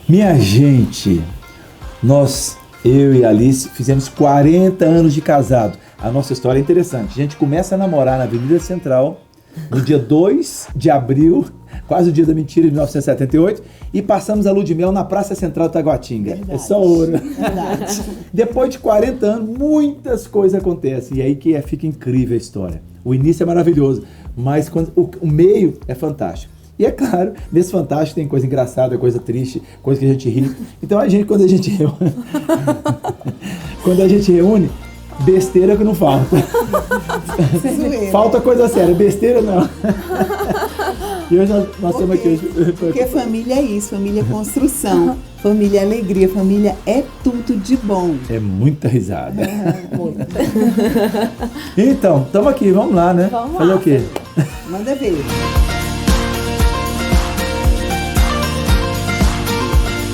Minha gente, eu e a Alice, fizemos 40 anos de casado. A nossa história é interessante. A gente começa a namorar na Avenida Central, no dia 2 de abril, quase o dia da mentira, de 1978, e passamos a lua de mel na Praça Central de Taguatinga. Verdade. É só ouro. Verdade. Depois de 40 anos, muitas coisas acontecem. E aí que fica incrível a história. O início é maravilhoso, mas o meio é fantástico. E é claro, nesse fantástico tem coisa engraçada, coisa triste, coisa que a gente ri. Então quando a gente reúne, besteira que não falta. Falta coisa séria, besteira não. E hoje nós estamos aqui hoje. Porque família é isso, família é construção, família é alegria, família é tudo de bom. É muita risada. Muito. Então, estamos aqui, vamos lá, né? Vamos lá. Fazer o quê? Manda ver.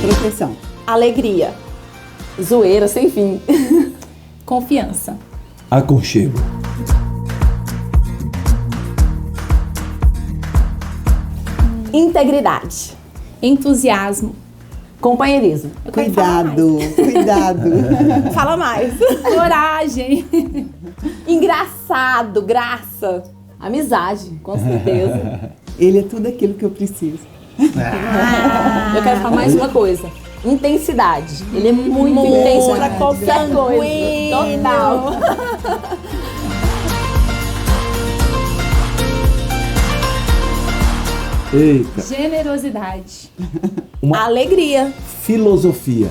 Profissão. Alegria. Zoeira sem fim. Confiança. Aconchego. Integridade. Entusiasmo. Companheirismo. Eu quero falar Cuidado. mais. Fala mais. Coragem. Engraçado. Graça. Amizade, com certeza. Ele é tudo aquilo que eu preciso. Eu quero falar mais uma coisa. Intensidade. Ele é muito intenso pra qualquer coisa. Total. Eita. Generosidade. Alegria. Filosofia.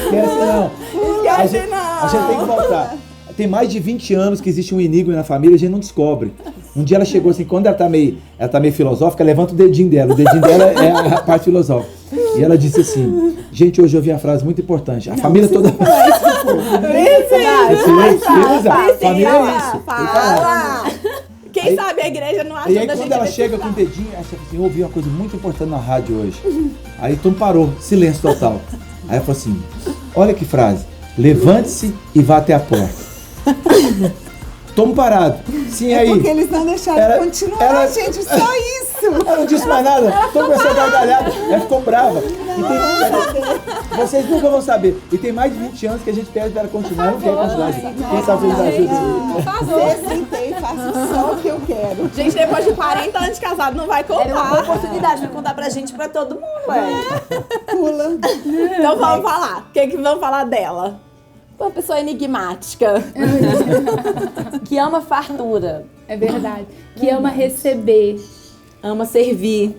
Esquece não. A gente tem que voltar. Tem mais de 20 anos que existe um enigma na família, a gente não descobre. Um dia ela chegou assim, quando ela tá meio filosófica, levanta o dedinho dela. O dedinho dela é a parte filosófica. E ela disse assim, gente, hoje eu ouvi uma frase muito importante. A família toda... Família é isso. Fala. Quem sabe a igreja não ajuda E aí a gente quando ela chega com o dedinho, ela fala assim, eu ouvi uma coisa muito importante na rádio hoje. Aí todo mundo parou, silêncio total. Aí ela falou assim, olha que frase, levante-se e vá até a porta. Tomo parado. Sim, aí. Porque eles não deixaram continuar, gente, só isso. Ela não disse mais nada. Então começou a gargalhar. Ela ficou brava. Vocês nunca vão saber. E tem mais de 20 anos que a gente pede para ela continuar. Não quer continuar. Quem sabe vocês ajudam. Por favor. Eu sentei, faço só o que eu quero. Gente, depois de 40 anos de casado, não vai contar. Era uma boa oportunidade de contar pra gente, pra todo mundo, Pula. Então vamos falar. O que vamos falar dela? Uma pessoa enigmática. Que ama fartura. É verdade. Que ama receber. Ama servir.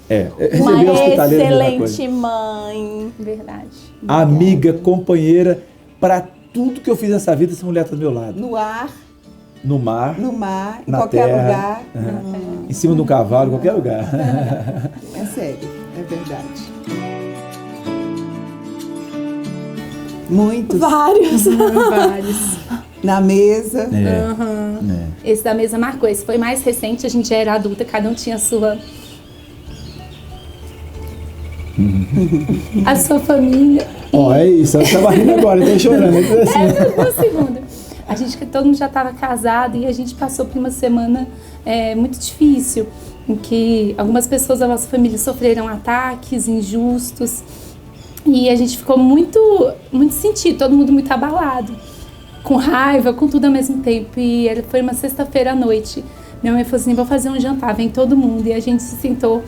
Receber Uma hospitaleiro é a mesma coisa. excelente mãe. Verdade. Amiga, companheira, para tudo que eu fiz nessa vida, essa mulher está do meu lado. No ar, No mar, em na qualquer terra, lugar. em cima de um cavalo, em qualquer lugar. É sério, é verdade. Muitos Vários. Vários. na mesa. Esse da mesa marcou. Esse foi mais recente, a gente já era adulta, cada um tinha a sua família. Ó, é isso, ela estava rindo agora, eu tô chorando. Um segundo. A gente, que todo mundo já estava casado e a gente passou por uma semana muito difícil, em que algumas pessoas da nossa família sofreram ataques injustos e a gente ficou muito sentido, todo mundo muito abalado, com raiva, com tudo ao mesmo tempo. E foi uma sexta-feira à noite. Minha mãe falou assim, vou fazer um jantar, vem todo mundo. E a gente se sentou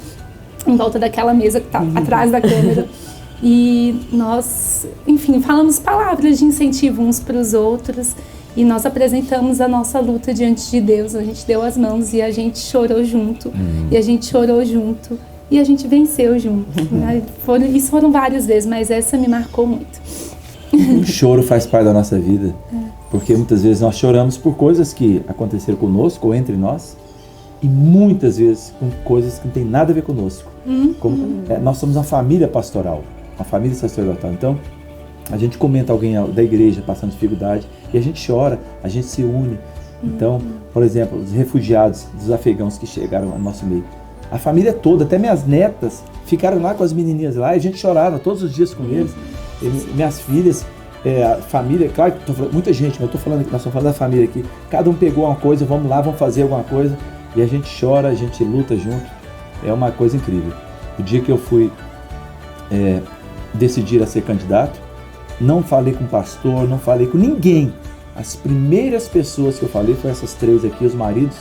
em volta daquela mesa que tá atrás da câmera. E nós, enfim, falamos palavras de incentivo uns para os outros. E nós apresentamos a nossa luta diante de Deus. A gente deu as mãos e a gente chorou junto. E a gente chorou junto. E a gente venceu junto. Isso foram várias vezes, mas essa me marcou muito. O choro faz parte da nossa vida. Porque muitas vezes nós choramos por coisas que aconteceram conosco ou entre nós. E muitas vezes com coisas que não tem nada a ver conosco. Nós somos uma família pastoral. Uma família sacerdotal. Então, a gente comenta alguém da igreja passando dificuldade e a gente chora, a gente se une. Então, por exemplo, os refugiados, dos afegãos que chegaram ao nosso meio. A família toda, até minhas netas, ficaram lá com as menininhas lá e a gente chorava todos os dias com eles. Minhas filhas a família, claro que muita gente, mas eu tô falando, nós estamos falando da família aqui, cada um pegou uma coisa, vamos lá, vamos fazer alguma coisa, e a gente chora, a gente luta junto, é uma coisa incrível. O dia que eu fui decidir a ser candidato, não falei com o pastor, não falei com ninguém. As primeiras pessoas que eu falei foram essas 3 aqui, os maridos,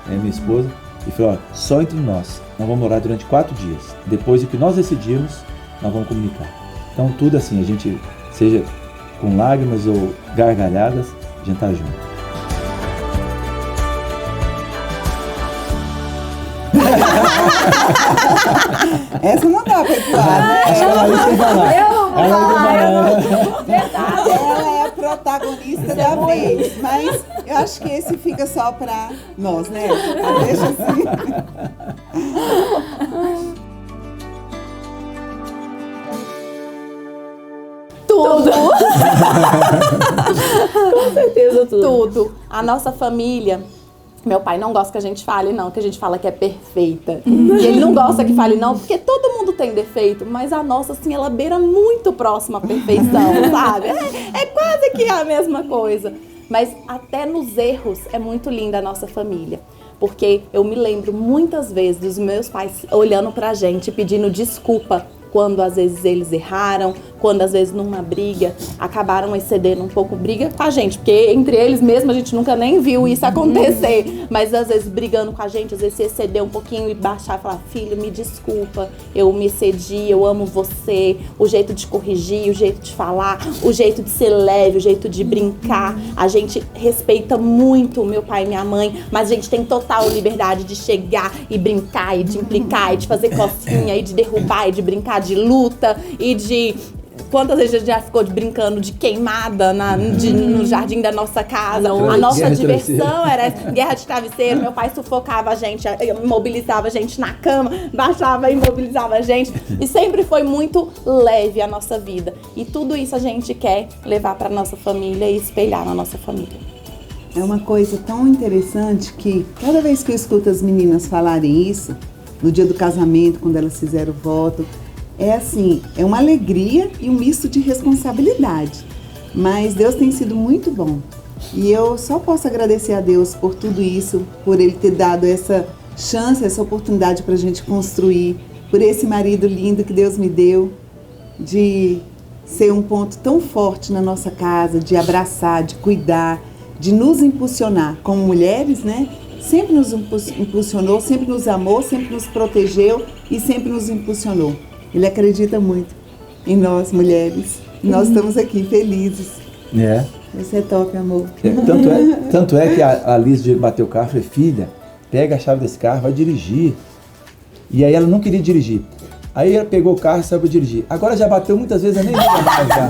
minha esposa, e falei, só entre nós vamos orar durante 4 dias. Depois do que nós decidirmos, nós vamos comunicar. Então tudo assim, a gente, seja com lágrimas ou gargalhadas, a gente tá junto. Essa não dá pra pular. Ela é a protagonista da vez, mas eu acho que esse fica só pra nós, né? Deixa assim. Tudo! Com certeza tudo. A nossa família, meu pai não gosta que a gente fale não, que a gente fala que é perfeita. E ele não gosta que fale não, porque todo mundo tem defeito, mas a nossa, assim, ela beira muito próxima à perfeição, sabe? É quase que a mesma coisa. Mas até nos erros é muito linda a nossa família. Porque eu me lembro muitas vezes dos meus pais olhando pra gente, pedindo desculpa quando às vezes eles erraram, quando às vezes numa briga acabaram excedendo um pouco briga com a gente, porque entre eles mesmo a gente nunca nem viu isso acontecer, mas às vezes brigando com a gente, às vezes se exceder um pouquinho e baixar e falar, filho, me desculpa, eu me excedi, eu amo você, o jeito de corrigir, o jeito de falar, o jeito de ser leve, o jeito de brincar, a gente respeita muito meu pai e minha mãe, mas a gente tem total liberdade de chegar e brincar e de implicar e de fazer cosquinha e de derrubar e de brincar de luta e de... Quantas vezes a gente já ficou brincando de queimada no jardim da nossa casa? A nossa diversão era guerra de travesseiro. Meu pai sufocava a gente, imobilizava a gente na cama, baixava e imobilizava a gente. E sempre foi muito leve a nossa vida. E tudo isso a gente quer levar para nossa família e espelhar na nossa família. É uma coisa tão interessante que cada vez que eu escuto as meninas falarem isso, no dia do casamento, quando elas fizeram o voto, é assim, é uma alegria e um misto de responsabilidade. Mas Deus tem sido muito bom. E eu só posso agradecer a Deus por tudo isso, por Ele ter dado essa chance, essa oportunidade para a gente construir, por esse marido lindo que Deus me deu, de ser um ponto tão forte na nossa casa, de abraçar, de cuidar, de nos impulsionar como mulheres, né? Sempre nos impulsionou, sempre nos amou, sempre nos protegeu e sempre nos impulsionou. Ele acredita muito em nós, mulheres. Nós estamos aqui felizes. Você é top, amor. Tanto é que a Liz bateu o carro e falou, filha, pega a chave desse carro, vai dirigir. E aí ela não queria dirigir. Aí ela pegou o carro e saiu para dirigir. Agora já bateu muitas vezes, eu nem liga mais já.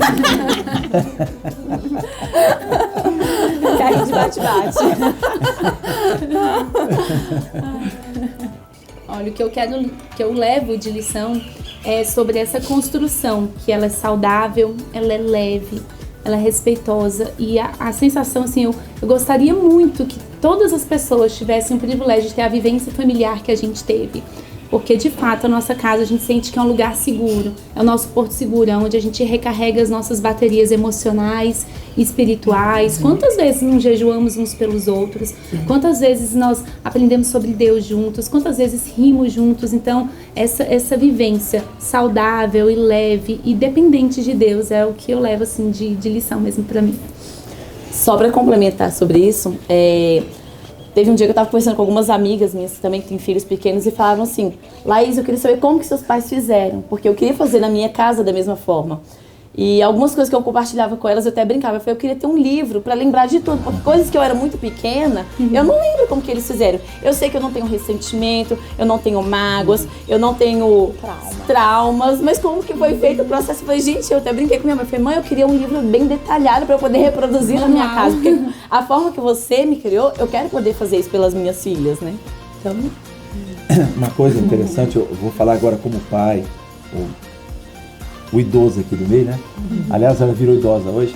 Carrinho de bate-bate. Olha, o que eu levo de lição é sobre essa construção, que ela é saudável, ela é leve, ela é respeitosa. E a sensação, assim, eu gostaria muito que todas as pessoas tivessem o privilégio de ter a vivência familiar que a gente teve. Porque, de fato, a nossa casa, a gente sente que é um lugar seguro, é o nosso porto seguro, onde a gente recarrega as nossas baterias emocionais e espirituais. Quantas vezes não jejuamos uns pelos outros? Quantas vezes nós aprendemos sobre Deus juntos? Quantas vezes rimos juntos? Então, essa vivência saudável e leve e dependente de Deus é o que eu levo, assim, de lição mesmo pra mim. Só pra complementar sobre isso, teve um dia que eu tava conversando com algumas amigas minhas que também têm filhos pequenos e falavam assim, Laís, eu queria saber como que seus pais fizeram, porque eu queria fazer na minha casa da mesma forma. E algumas coisas que eu compartilhava com elas, eu até brincava, eu queria ter um livro pra lembrar de tudo, porque coisas que eu era muito pequena, eu não lembro como que eles fizeram. Eu sei que eu não tenho ressentimento, eu não tenho mágoas, eu não tenho traumas, mas como que foi feito o processo? Eu falei, gente, eu até brinquei com minha mãe, eu falei, mãe, eu queria um livro bem detalhado pra eu poder reproduzir na minha casa, porque a forma que você me criou, eu quero poder fazer isso pelas minhas filhas, né? Então... Uma coisa interessante, eu vou falar agora como pai, o idoso aqui do meio, né? Aliás, ela virou idosa hoje.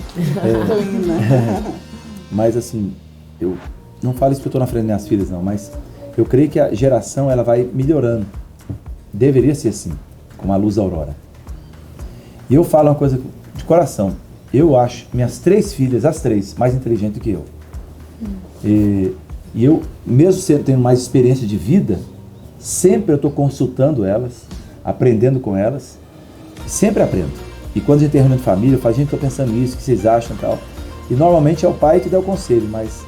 Mas assim, eu não falo isso que eu estou na frente das minhas filhas, não, mas eu creio que a geração ela vai melhorando. Deveria ser assim, como a luz da aurora. E eu falo uma coisa de coração. eu acho minhas 3 filhas, as 3, mais inteligentes do que eu. E eu, mesmo tendo mais experiência de vida, sempre eu estou consultando elas, aprendendo com elas, sempre aprendo. E quando a gente tem reunião de família, eu falo, gente, estou pensando nisso, o que vocês acham e tal. E normalmente é o pai que dá o conselho, mas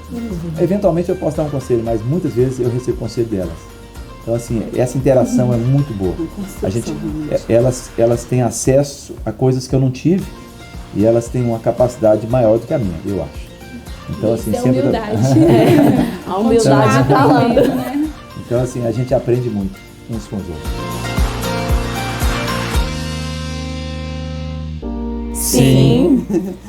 eventualmente eu posso dar um conselho, mas muitas vezes eu recebo o conselho delas. Então, assim, essa interação é muito boa. Elas têm acesso a coisas que eu não tive e elas têm uma capacidade maior do que a minha, eu acho. Então, assim, sempre humildade. A humildade falando. Né? Então, assim, a gente aprende muito uns com os outros. Sim.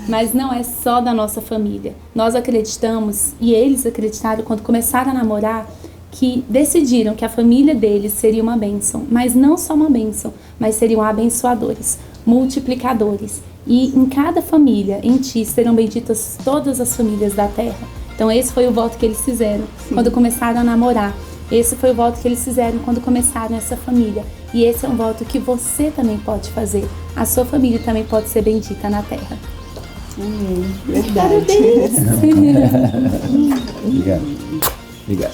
Mas não é só da nossa família. Nós acreditamos, e eles acreditaram quando começaram a namorar, que decidiram que a família deles seria uma bênção. Mas não só uma bênção, mas seriam abençoadores, multiplicadores. E em cada família, em ti, serão benditas todas as famílias da terra. Então esse foi o voto que eles fizeram quando começaram a namorar. Esse foi o voto que eles fizeram quando começaram essa família. E esse é um voto que você também pode fazer. A sua família também pode ser bendita na terra. Verdade. Obrigado. Obrigado.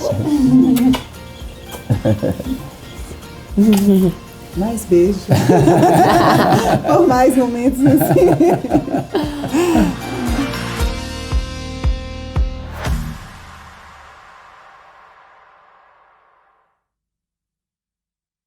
Mais beijo. Por mais momentos assim.